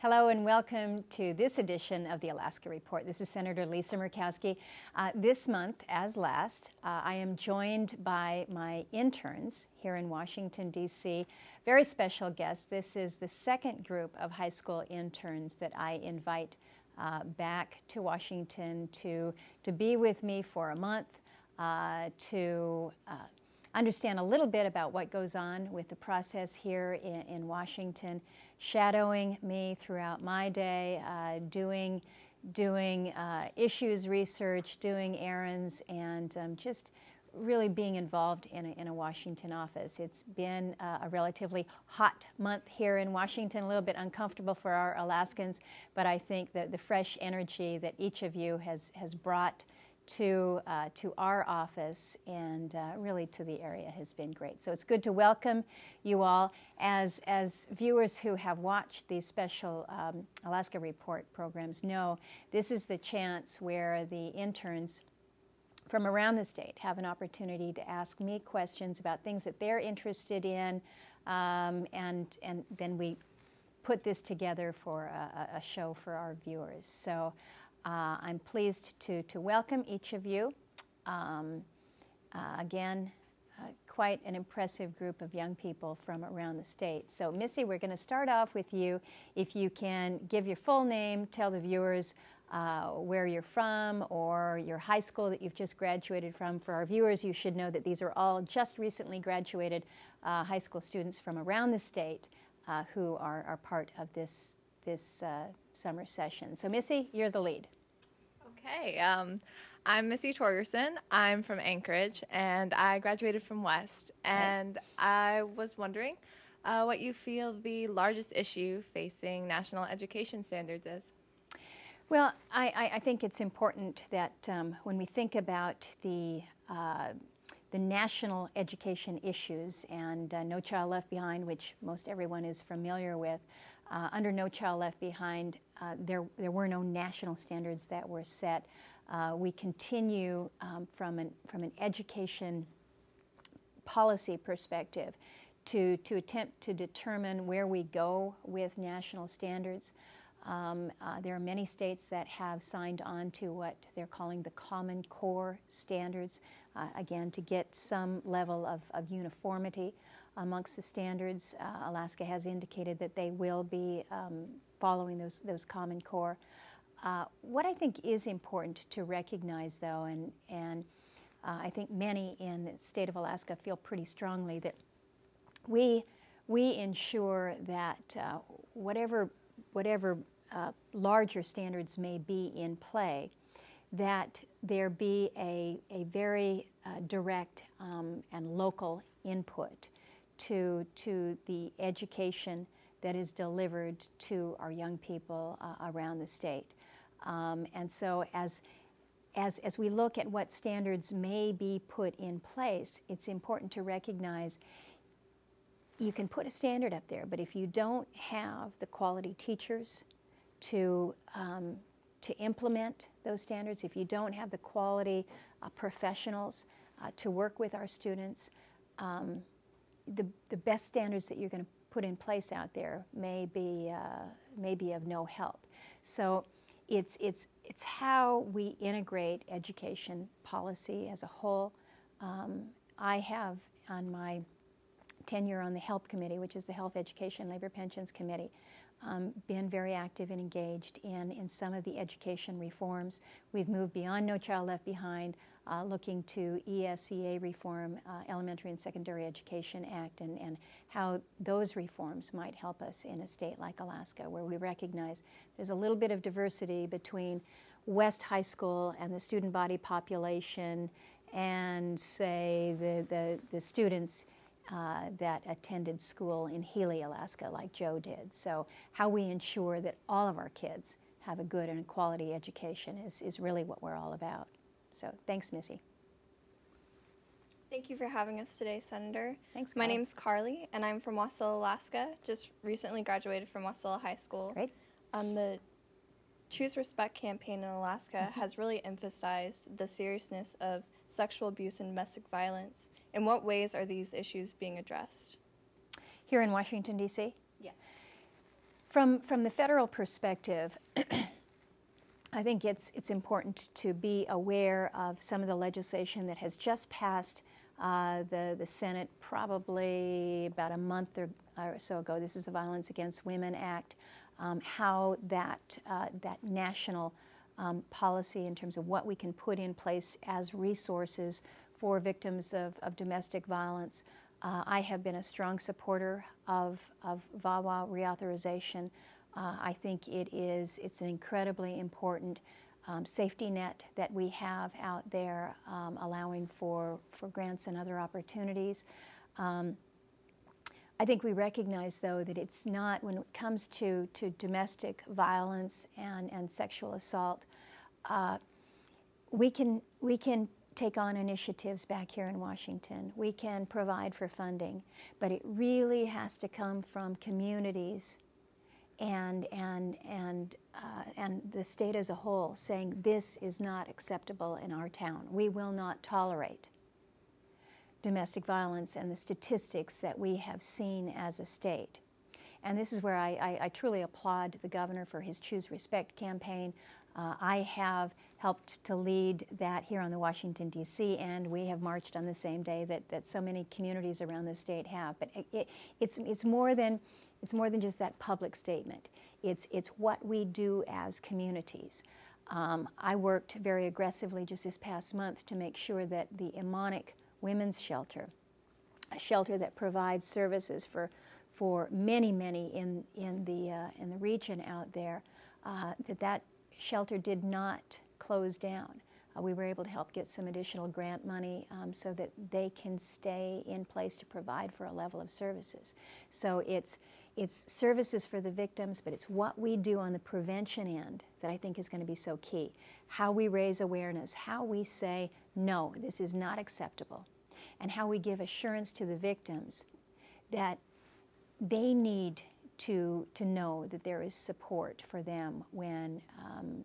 Hello and welcome to this edition of the Alaska Report. This is Senator Lisa Murkowski. This month, as last, I am joined by my interns here in Washington, D.C. Very special guests. This is the second group of high school interns that I invite back to Washington to be with me for a month, to understand a little bit about what goes on with the process here in Washington, shadowing me throughout my day, doing issues research, doing errands, and just really being involved in a Washington office. It's been a relatively hot month here in Washington, a little bit uncomfortable for our Alaskans, but I think that the fresh energy that each of you has brought to our office and really to the area has been great. So it's good to welcome you all. As viewers who have watched these special Alaska Report programs know, this is the chance where the interns from around the state have an opportunity to ask me questions about things that they're interested in, and then we put this together for a show for our viewers. So I'm pleased to welcome each of you. Again, quite an impressive group of young people from around the state. So Missy, we're going to start off with you. If you can give your full name, tell the viewers where you're from or your high school that you've just graduated from. For our viewers, you should know that these are all just recently graduated high school students from around the state who are part of this summer session. So Missy, you're the lead. Okay, I'm Missy Torgerson. I'm from Anchorage, and I graduated from West. And I was wondering what you feel the largest issue facing national education standards is. Well, I think it's important that when we think about the national education issues and No Child Left Behind, which most everyone is familiar with, under No Child Left Behind, there were no national standards that were set. We continue from an education policy perspective to attempt to determine where we go with national standards. There are many states that have signed on to what they're calling the Common Core standards, again, to get some level of uniformity amongst the standards. Alaska has indicated that they will be following those Common Core. What I think is important to recognize, though, and I think many in the state of Alaska feel pretty strongly that we ensure that whatever larger standards may be in play, that there be a very direct and local input to the education that is delivered to our young people around the state. And so as we look at what standards may be put in place, it's important to recognize you can put a standard up there, but if you don't have the quality teachers to implement those standards, if you don't have the quality professionals to work with our students, the best standards that you're going to put in place out there may be of no help. So it's how we integrate education policy as a whole. I have on my tenure on the HELP Committee, which is the Health, Education, Labor, Pensions Committee, been very active and engaged in some of the education reforms. We've moved beyond No Child Left Behind, looking to ESEA reform, Elementary and Secondary Education Act, and how those reforms might help us in a state like Alaska, where we recognize there's a little bit of diversity between West High School and the student body population and, say, the students that attended school in Healy, Alaska, like Joe did. So how we ensure that all of our kids have a good and a quality education is really what we're all about. So thanks, Missy. Thank you for having us today, Senator. Thanks, My Carly. name's Carly, and I'm from Wasilla, Alaska. Just recently graduated from Wasilla High School. Great. The Choose Respect campaign in Alaska has really emphasized the seriousness of sexual abuse and domestic violence. In what ways are these issues being addressed? Here in Washington, D.C.? Yes. From the federal perspective, I think it's important to be aware of some of the legislation that has just passed the Senate probably about a month or so ago. This is the Violence Against Women Act. How that national policy in terms of what we can put in place as resources for victims of domestic violence. I have been a strong supporter of VAWA reauthorization. I think it's an incredibly important safety net that we have out there, allowing for grants and other opportunities. I think we recognize, though, that it's not, when it comes to domestic violence and sexual assault, we can take on initiatives back here in Washington. We can provide for funding, but it really has to come from communities and the state as a whole saying this is not acceptable in our town. We will not tolerate domestic violence and the statistics that we have seen as a state. And this is where I truly applaud the governor for his Choose Respect campaign. I have helped to lead that here on the Washington, D.C., and we have marched on the same day that so many communities around the state have. But it's more than just that public statement. It's what we do as communities. I worked very aggressively just this past month to make sure that the Emonic Women's Shelter, a shelter that provides services for many in the region out there, that shelter did not close down. We were able to help get some additional grant money so that they can stay in place to provide for a level of services. So it's services for the victims, but it's what we do on the prevention end that I think is going to be so key. How we raise awareness, how we say, no, this is not acceptable, and how we give assurance to the victims that they need to know that there is support for them when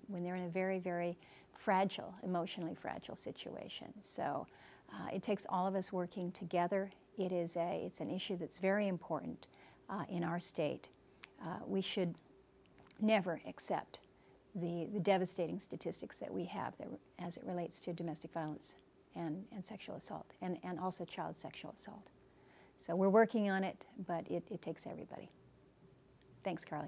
they're in a very fragile, emotionally fragile situation. So it takes all of us working together. It's an issue that's very important in our state. We should never accept the devastating statistics that we have as it relates to domestic violence and sexual assault, and also child sexual assault. So we're working on it, but it takes everybody. Thanks, Carly.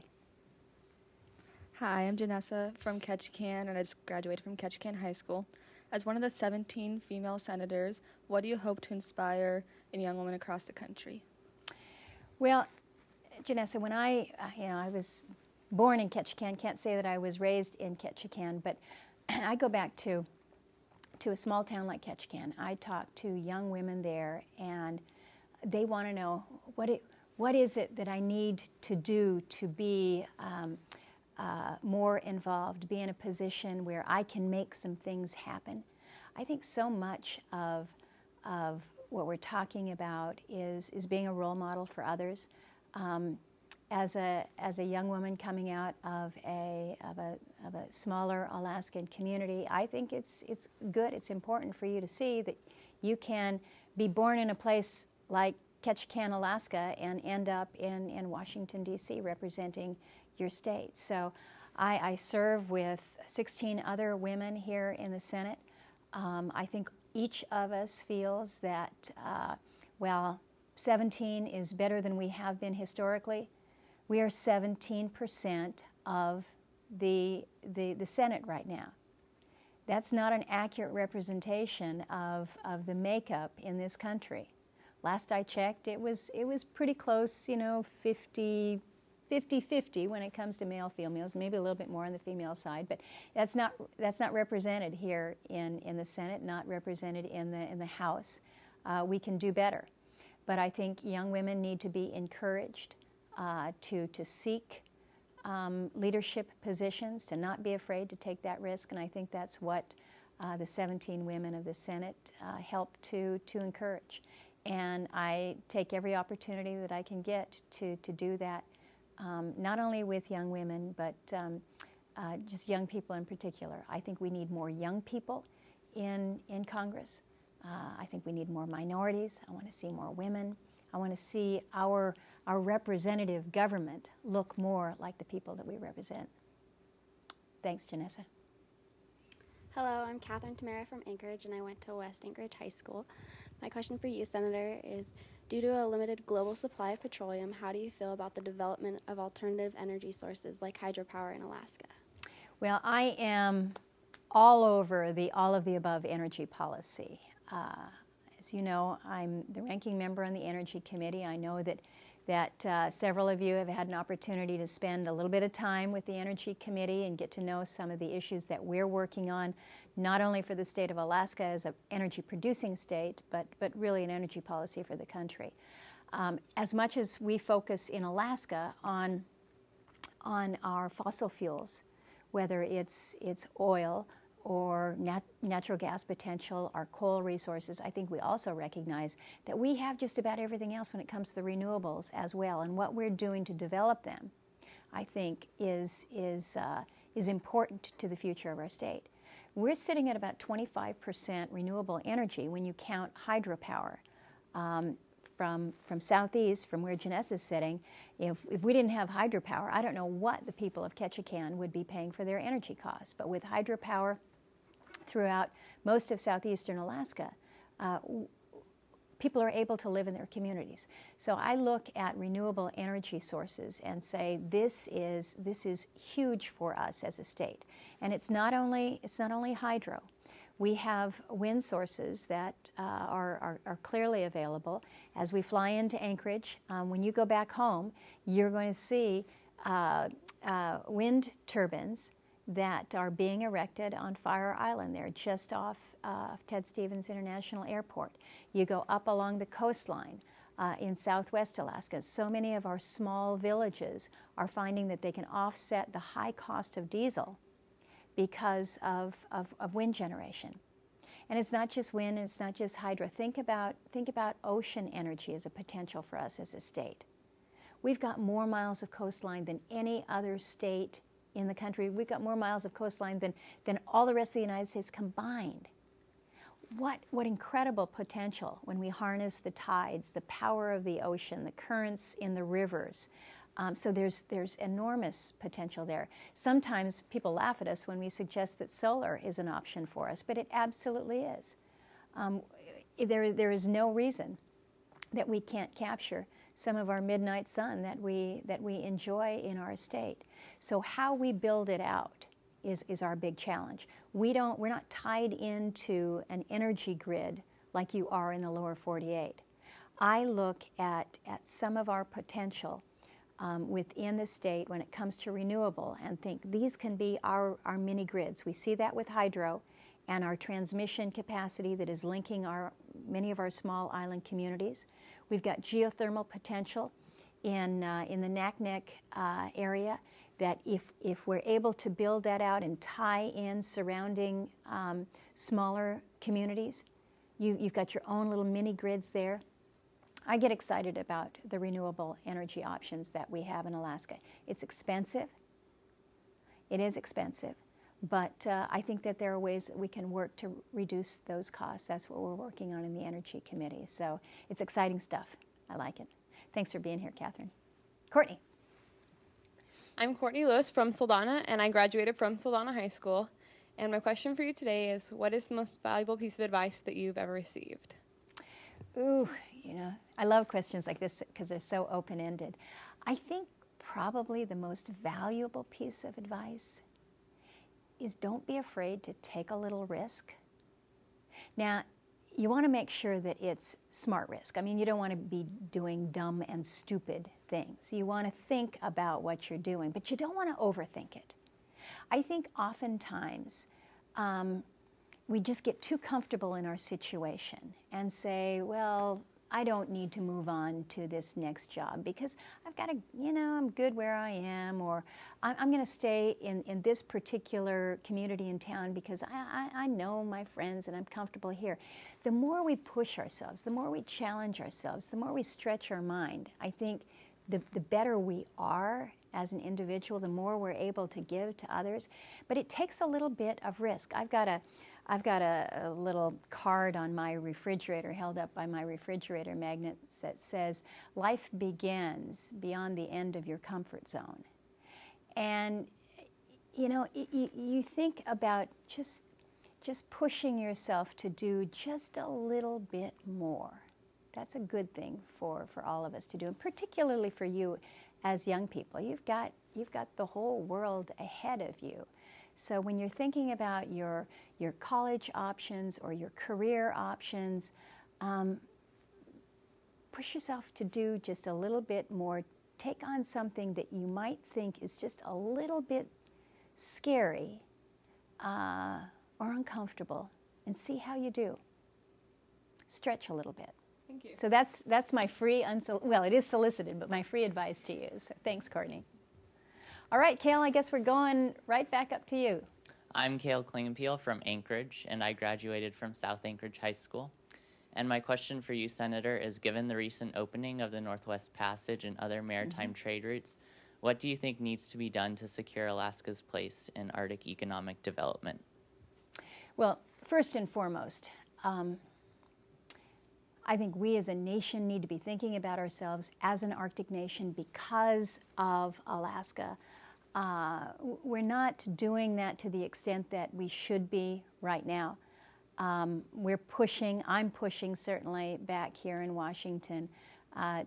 Hi, I'm Janessa from Ketchikan, and I just graduated from Ketchikan High School. As one of the 17 female senators, what do you hope to inspire in young women across the country? Well, Janessa, when I was born in Ketchikan, can't say that I was raised in Ketchikan, but I go back to a small town like Ketchikan. I talk to young women there, and they want to know what is it that I need to do to be more involved, be in a position where I can make some things happen. I think so much of what we're talking about is being a role model for others. As a young woman coming out of a smaller Alaskan community, I think it's good, it's important for you to see that you can be born in a place like Ketchikan, Alaska, and end up in Washington, D.C., representing your state. So I serve with 16 other women here in the Senate. I think each of us feels that, 17 is better than we have been historically. We are 17% of the Senate right now. That's not an accurate representation of the makeup in this country. Last I checked, it was pretty close, 50-50 when it comes to male-females, maybe a little bit more on the female side, but that's not represented here in the Senate, not represented in the House. We can do better, but I think young women need to be encouraged to seek leadership positions, to not be afraid to take that risk, and I think that's what the 17 women of the Senate help to encourage. And I take every opportunity that I can get to do that, not only with young women, but just young people in particular. I think we need more young people in Congress. I think we need more minorities. I want to see more women. I want to see our representative government look more like the people that we represent. Thanks, Janessa. Hello, I'm Catherine Tamara from Anchorage, and I went to West Anchorage High School. My question for you, Senator, is due to a limited global supply of petroleum, how do you feel about the development of alternative energy sources like hydropower in Alaska? Well, I am all over the all of the above energy policy. As you know, I'm the ranking member on the Energy Committee. I know that several of you have had an opportunity to spend a little bit of time with the Energy Committee and get to know some of the issues that we're working on, not only for the state of Alaska as an energy producing state, but really an energy policy for the country. As much as we focus in Alaska on our fossil fuels, whether it's oil or natural gas potential, our coal resources, I think we also recognize that we have just about everything else when it comes to the renewables as well. And what we're doing to develop them, I think, is important to the future of our state. We're sitting at about 25% renewable energy when you count hydropower. From southeast, from where Janessa is sitting, if we didn't have hydropower, I don't know what the people of Ketchikan would be paying for their energy costs. But with hydropower throughout most of southeastern Alaska, people are able to live in their communities. So I look at renewable energy sources and say this is huge for us as a state. And it's not only hydro. We have wind sources that are clearly available. As we fly into Anchorage, when you go back home, you're going to see wind turbines that are being erected on Fire Island. They're just off Ted Stevens International Airport. You go up along the coastline in southwest Alaska. So many of our small villages are finding that they can offset the high cost of diesel because of wind generation. And it's not just wind, and it's not just hydro. Think about ocean energy as a potential for us as a state. We've got more miles of coastline than any other state in the country. We've got more miles of coastline than all the rest of the United States combined. What incredible potential when we harness the tides, the power of the ocean, the currents in the rivers. So there's enormous potential there. Sometimes people laugh at us when we suggest that solar is an option for us, but it absolutely is. There is no reason that we can't capture some of our midnight sun that we enjoy in our state. So how we build it out is our big challenge. We're not tied into an energy grid like you are in the lower 48. I look at some of our potential within the state when it comes to renewable and think these can be our mini grids. We see that with hydro and our transmission capacity that is linking many of our small island communities. We've got geothermal potential in the Naknek area that if we're able to build that out and tie in surrounding smaller communities, you've got your own little mini grids there. I get excited about the renewable energy options that we have in Alaska. It's expensive. It is expensive. But I think that there are ways that we can work to reduce those costs. That's what we're working on in the Energy Committee. So it's exciting stuff. I like it. Thanks for being here, Catherine. Courtney. I'm Courtney Lewis from Saldana, and I graduated from Saldana High School. And my question for you today is, what is the most valuable piece of advice that you've ever received? Ooh, I love questions like this because they're so open-ended. I think probably the most valuable piece of advice is don't be afraid to take a little risk. Now, you want to make sure that it's smart risk. I mean, you don't want to be doing dumb and stupid things. You want to think about what you're doing, but you don't want to overthink it. I think oftentimes we just get too comfortable in our situation and say, well, I don't need to move on to this next job because I've got to, I'm good where I am, or I'm going to stay in this particular community in town because I know my friends and I'm comfortable here. The more we push ourselves, the more we challenge ourselves, the more we stretch our mind, I think the better we are as an individual, the more we're able to give to others. But it takes a little bit of risk. I've got a I've got a little card on my refrigerator, held up by my refrigerator magnets, that says, "Life begins beyond the end of your comfort zone." And you know, you think about just pushing yourself to do just a little bit more. That's a good thing for all of us to do, and particularly for you as young people. You've got the whole world ahead of you. So when you're thinking about your college options or your career options, push yourself to do just a little bit more. Take on something that you might think is just a little bit scary or uncomfortable, and see how you do. Stretch a little bit. Thank you. So that's my free, well, it is solicited, but my free advice to you. So thanks, Courtney. All right, Cale, I guess we're going right back up to you. I'm Cale Klingenpeel from Anchorage, and I graduated from South Anchorage High School. And my question for you, Senator, is given the recent opening of the Northwest Passage and other maritime trade routes, what do you think needs to be done to secure Alaska's place in Arctic economic development? Well, first and foremost, I think we as a nation need to be thinking about ourselves as an Arctic nation because of Alaska. We're not doing that to the extent that we should be right now. I'm pushing certainly back here in Washington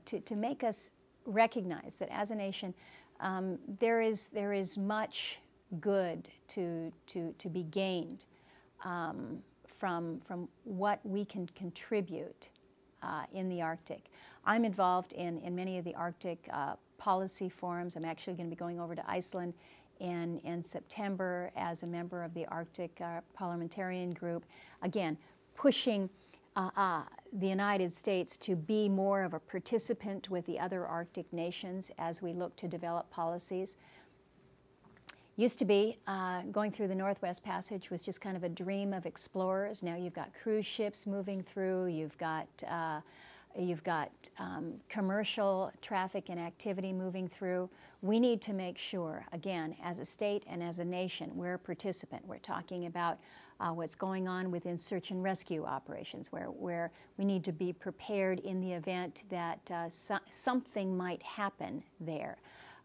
to make us recognize that as a nation there is much good to be gained from what we can contribute in the Arctic. I'm involved in many of the Arctic policy forums. I'm actually going to be going over to Iceland in September as a member of the Arctic Parliamentarian Group, again, pushing the United States to be more of a participant with the other Arctic nations as we look to develop policies. Used to be going through the Northwest Passage was just kind of a dream of explorers. Now you've got cruise ships moving through, you've got commercial traffic and activity moving through. We need to make sure, again, as a state and as a nation, we're a participant. We're talking about what's going on within search and rescue operations, where we need to be prepared in the event that something might happen there.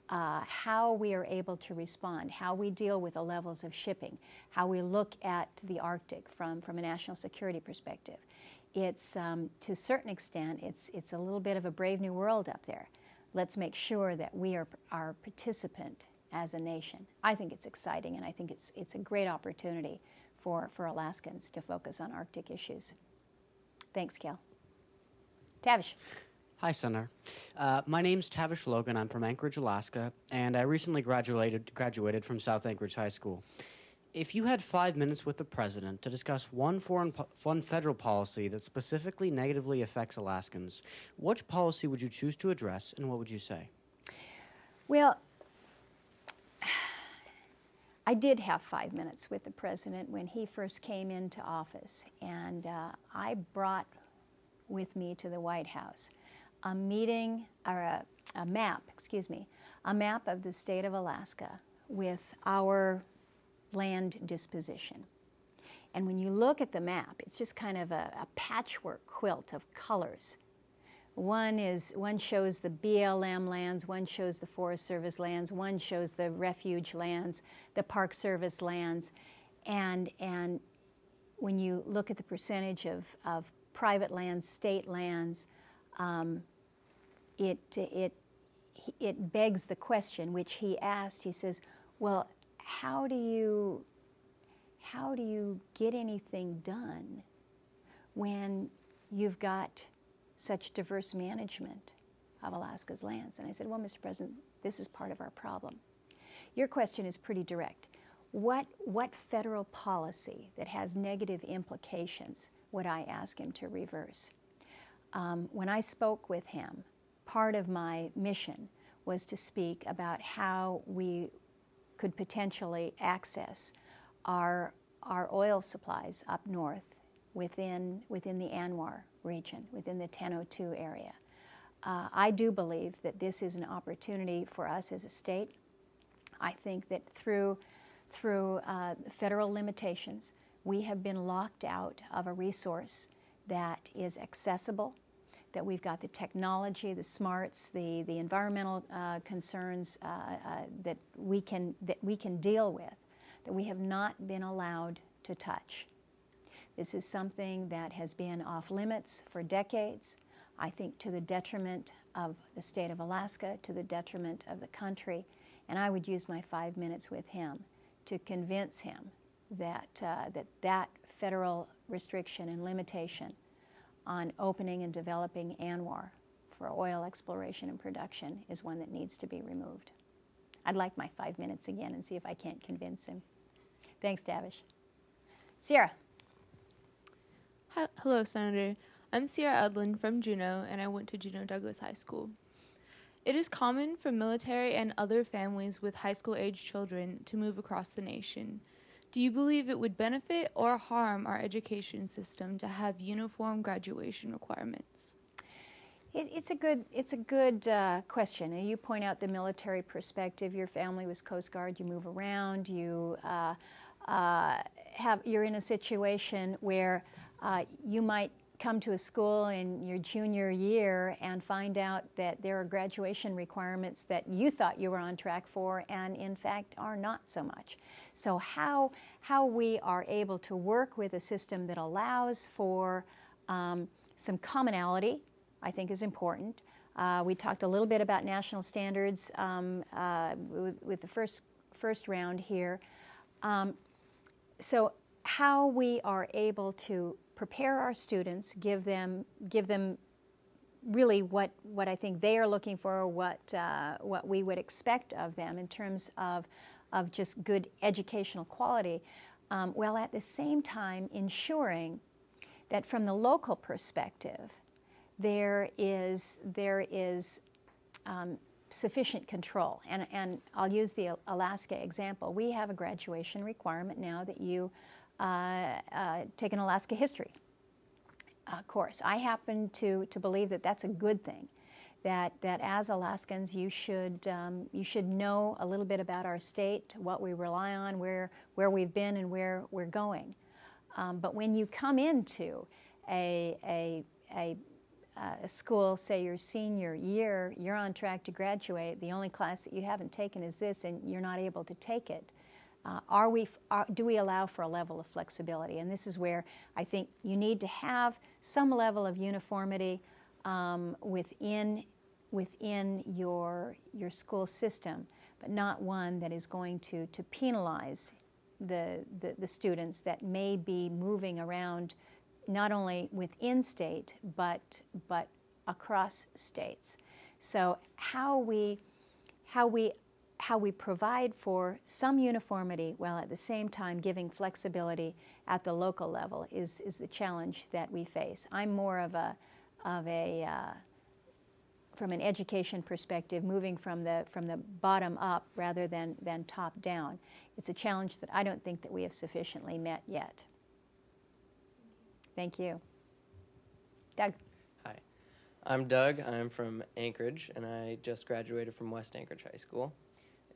How we are able to respond, how we deal with the levels of shipping, how we look at the Arctic from a national security perspective. It's, to a certain extent, it's a little bit of a brave new world up there. Let's make sure that we are a participant as a nation. I think it's exciting, and I think it's a great opportunity for Alaskans to focus on Arctic issues. Thanks, Cale. Tavish. Hi, Senator. My name's Tavish Logan. I'm from Anchorage, Alaska, and I recently graduated from South Anchorage High School. If you had 5 minutes with the president to discuss one federal policy that specifically negatively affects Alaskans, which policy would you choose to address, and what would you say? Well, I did have 5 minutes with the president when he first came into office, and I brought with me to the White House a map of the state of Alaska with our land disposition. And when you look at the map, it's just kind of a patchwork quilt of colors. One shows the BLM lands, one shows the Forest Service lands, one shows the refuge lands, the Park Service lands, and when you look at the percentage of private lands, state lands, it begs the question, which he asked. He says, well, how do you get anything done when you've got such diverse management of Alaska's lands? And I said, well, Mr. President, this is part of our problem. Your question is pretty direct. What federal policy that has negative implications would I ask him to reverse? When I spoke with him, part of my mission was to speak about how we could potentially access our oil supplies up north within the ANWR region, within the 1002 area. I do believe that this is an opportunity for us as a state. I think that through federal limitations, we have been locked out of a resource that is accessible, that we've got the technology, the smarts, the environmental concerns that we can deal with, that we have not been allowed to touch. This is something that has been off limits for decades, I think to the detriment of the state of Alaska, to the detriment of the country, and I would use my 5 minutes with him to convince him that that federal restriction and limitation on opening and developing ANWR for oil exploration and production is one that needs to be removed. I'd like my 5 minutes again and see if I can't convince him. Thanks, Davish. Sierra. Hello, Senator. I'm Sierra Udland from Juneau, and I went to Juneau Douglas High School. It is common for military and other families with high school-age children to move across the nation. Do you believe it would benefit or harm our education system to have uniform graduation requirements? It's a good question. And you point out the military perspective. Your family was Coast Guard. You move around. You're in a situation where you might come to a school in your junior year and find out that there are graduation requirements that you thought you were on track for and in fact are not so much. So how we are able to work with a system that allows for some commonality, I think is important. We talked a little bit about national standards with the first round here. So how we are able to prepare our students, give them really what I think they are looking for, what we would expect of them in terms of just good educational quality, while at the same time ensuring that from the local perspective there is sufficient control. And I'll use the Alaska example. We have a graduation requirement now that you take an Alaska history course. I happen to believe that that's a good thing, that as Alaskans you should know a little bit about our state, what we rely on, where we've been and where we're going. But when you come into a school, say your senior year, you're on track to graduate, the only class that you haven't taken is this and you're not able to take it. Do we allow for a level of flexibility? And this is where I think you need to have some level of uniformity within your school system, but not one that is going to penalize the students that may be moving around not only within state but across states. So how we provide for some uniformity while at the same time giving flexibility at the local level is the challenge that we face. I'm more of a from an education perspective, moving from the bottom up rather than top down. It's a challenge that I don't think that we have sufficiently met yet. Thank you. Doug. Hi, I'm Doug. I'm from Anchorage, and I just graduated from West Anchorage High School.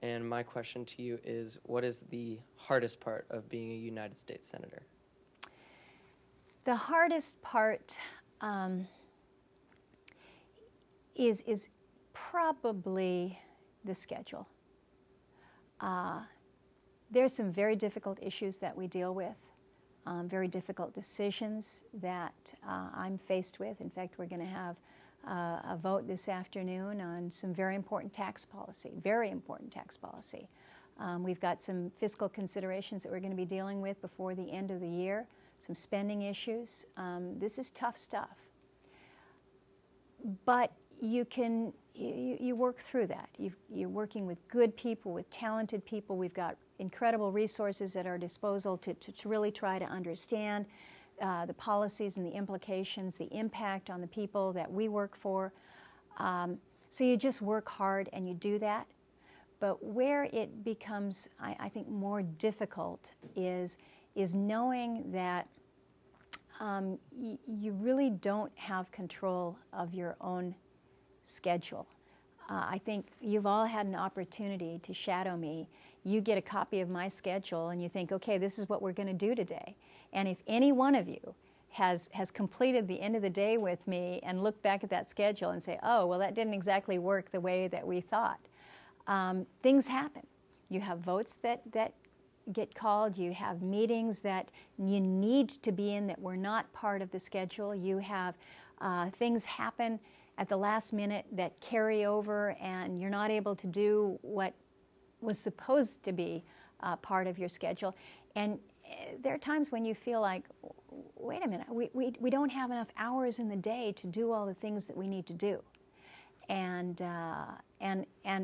And my question to you is, what is the hardest part of being a United States Senator? The hardest part is probably the schedule. There's some very difficult issues that we deal with, very difficult decisions that I'm faced with. In fact, we're going to have a vote this afternoon on some very important tax policy. We've got some fiscal considerations that we're going to be dealing with before the end of the year, some spending issues. This is tough stuff. But you work through that. You're working with good people, with talented people. We've got incredible resources at our disposal to really try to understand the policies and the implications, the impact on the people that we work for. So you just work hard and you do that. But where it becomes, I think, more difficult is knowing that you really don't have control of your own schedule. I think you've all had an opportunity to shadow me. You get a copy of my schedule and you think, okay, this is what we're going to do today. And if any one of you has completed the end of the day with me and look back at that schedule and say, oh, well, that didn't exactly work the way that we thought. Things happen. You have votes that get called. You have meetings that you need to be in that were not part of the schedule. You have things happen at the last minute that carry over and you're not able to do what was supposed to be part of your schedule. And there are times when you feel like, wait a minute, we don't have enough hours in the day to do all the things that we need to do. And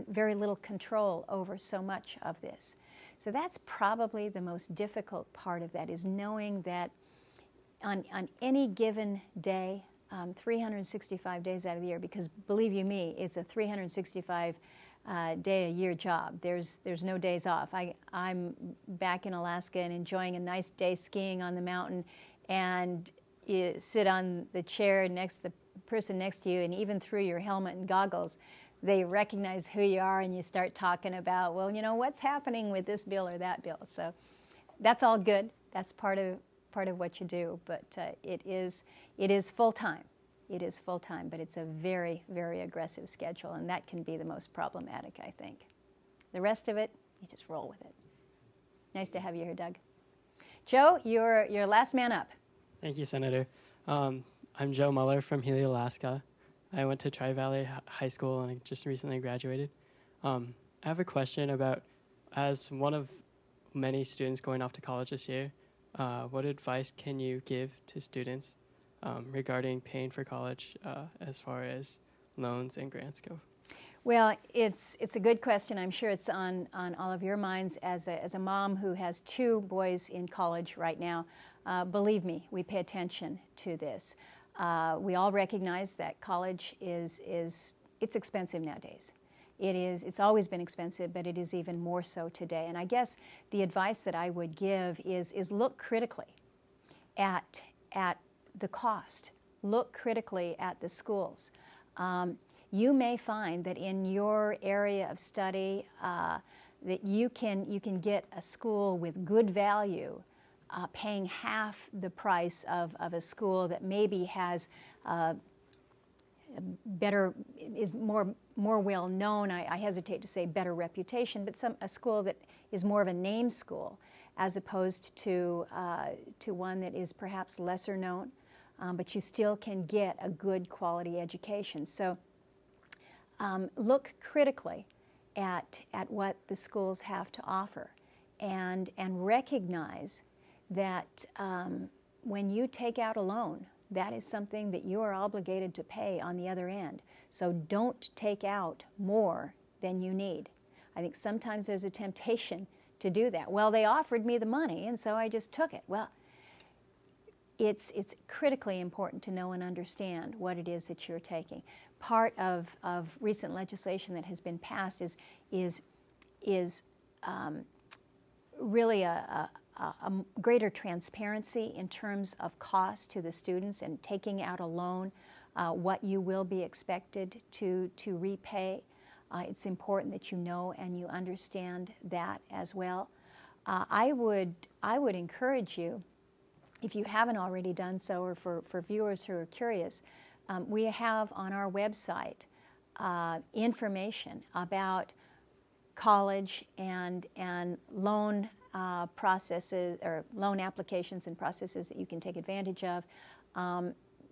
very little control over so much of this. So that's probably the most difficult part of that, is knowing that on any given day, 365 days out of the year, because believe you me, it's a 365 day a year job. There's no days off. I'm back in Alaska and enjoying a nice day skiing on the mountain, and you sit on the chair next to the person next to you, and even through your helmet and goggles, they recognize who you are, and you start talking about, well, you know, what's happening with this bill or that bill. So that's all good. That's part of what you do, but it is full time. It is full time, but it's a very, very aggressive schedule, and that can be the most problematic, I think. The rest of it, you just roll with it. Nice to have you here, Doug. Joe, you're last man up. Thank you, Senator. I'm Joe Muller from Healy, Alaska. I went to Tri-Valley High School and I just recently graduated. I have a question about, as one of many students going off to college this year, what advice can you give to students regarding paying for college as far as loans and grants go? Well, it's a good question. I'm sure it's on all of your minds as a mom who has 2 boys in college right now. Believe me, we pay attention to this. We all recognize that college it's expensive nowadays. It's always been expensive, but it is even more so today. And I guess the advice that I would give is look critically at the cost. Look critically at the schools. You may find that in your area of study that you can get a school with good value, paying half the price of a school that maybe has is more well known. I hesitate to say better reputation, but a school that is more of a name school, as opposed to one that is perhaps lesser known, but you still can get a good quality education. So look critically at what the schools have to offer, and recognize that when you take out a loan, that is something that you are obligated to pay on the other end. So don't take out more than you need. I think sometimes there's a temptation to do that. Well, they offered me the money, and so I just took it. Well, it's critically important to know and understand what it is that you're taking. Part of recent legislation that has been passed is really a greater transparency in terms of cost to the students, and taking out a loan, what you will be expected to repay. It's important that you know and you understand that as well. I would encourage you, if you haven't already done so, or for viewers who are curious, we have on our website information about college and loan processes, or loan applications and processes that you can take advantage of.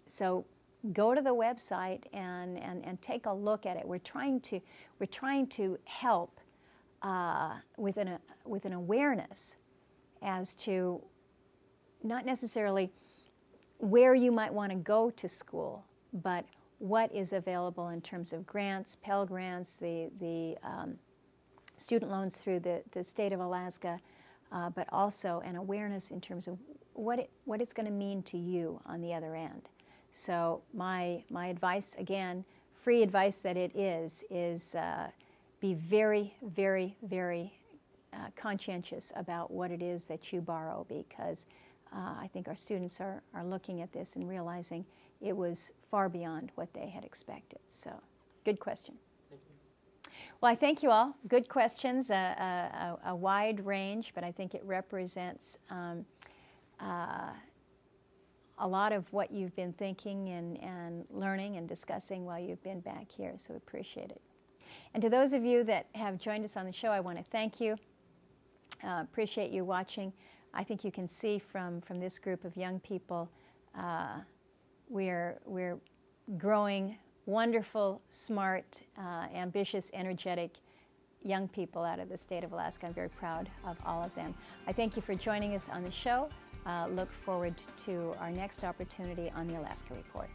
So go to the website and take a look at it. We're trying to help with an awareness as to not necessarily where you might want to go to school, but what is available in terms of grants, Pell Grants, the student loans through the state of Alaska, but also an awareness in terms of what it's going to mean to you on the other end. So my advice, again, free advice that it is be very, very, very conscientious about what it is that you borrow, because I think our students are looking at this and realizing it was far beyond what they had expected. So, good question. Thank you. Well, I thank you all. Good questions, a wide range, but I think it represents a lot of what you've been thinking and learning and discussing while you've been back here, so we appreciate it. And to those of you that have joined us on the show, I want to thank you. Appreciate you watching. I think you can see from this group of young people, we're growing wonderful, smart, ambitious, energetic young people out of the state of Alaska. I'm very proud of all of them. I thank you for joining us on the show. Look forward to our next opportunity on the Alaska Report.